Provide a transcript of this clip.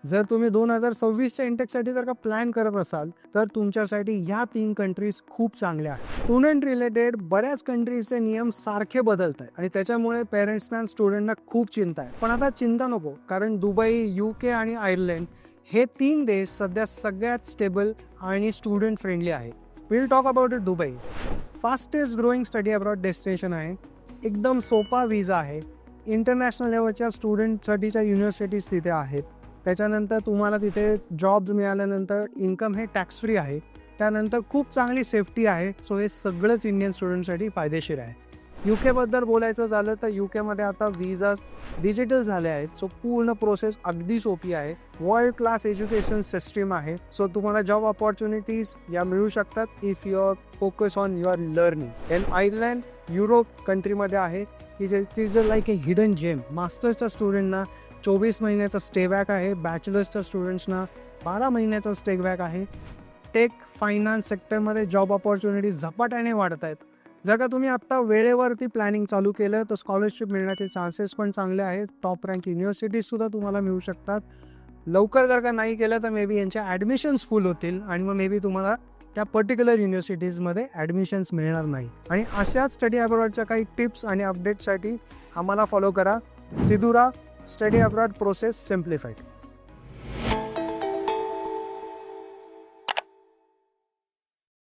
जर तुम्ही 2026च्या इंटेकसाठी जर का प्लॅन करत असाल तर तुमच्यासाठी ह्या 3 कंट्रीज खूप चांगल्या आहेत. स्टुडंट रिलेटेड बऱ्याच कंट्रीजचे नियम सारखे बदलत आहेत आणि त्याच्यामुळे पेरेंट्सना स्टुडंटना खूप चिंता आहे. पण आता चिंता नको, कारण दुबई, UK आणि आयर्लंड हे 3 देश सध्या सगळ्यात स्टेबल आणि स्टुडंट फ्रेंडली आहेत. Will talk about it. Dubai fastest growing study abroad destination आहे. एकदम सोपा विजा आहे. इंटरनॅशनल लेवलच्या स्टुडंटसाठीच्या युनिव्हर्सिटीज तिथे आहेत. त्याच्यानंतर तुम्हाला तिथे जॉब्स मिळाल्यानंतर इन्कम हे टॅक्स फ्री आहे. त्यानंतर खूप चांगली सेफ्टी आहे. सो हे सगळंच इंडियन स्टुडंटसाठी फायदेशीर आहे. UKबद्दल बोलायचं झालं तर UKमध्ये आता विजाज डिजिटल झाले आहेत. सो पूर्ण प्रोसेस अगदी सोपी आहे. वर्ल्ड क्लास एज्युकेशन सिस्टीम आहे. सो तुम्हाला जॉब ऑपॉर्च्युनिटीज या मिळू शकतात if you are focus on your learning. An Ireland Europe कंट्रीमध्ये आहे की जे is like a hidden gem. मास्टर्सच्या स्टुडंटना 24 महिन्याचा स्टे बॅक आहे. बॅचलर्सच्या स्टुडंट्सना 12 महिन्याचा स्टे बॅक आहे. टेक फायनान्स सेक्टरमध्ये जॉब ऑपॉर्च्युनिटीज झपाट्याने वाढत आहेत. जर का तुम्ही आत्ता वेळेवरती प्लॅनिंग चालू केलं तर स्कॉलरशिप मिळण्याचे चान्सेस पण चांगले आहेत. टॉप रँक युनिव्हर्सिटीजसुद्धा तुम्हाला मिळू शकतात. लवकर जर का नाही केलं तर मे बी यांच्या ॲडमिशन्स फुल होतील आणि मग मे बी तुम्हाला त्या पर्टिक्युलर युनिव्हर्सिटीजमध्ये ॲडमिशन्स मिळणार नाही. आणि अशाच स्टडी अब्रॉडच्या काही टिप्स आणि अपडेट्ससाठी आम्हाला फॉलो करा. सिधुरा स्टडी अब्रॉड प्रोसेस सिम्प्लिफाईड.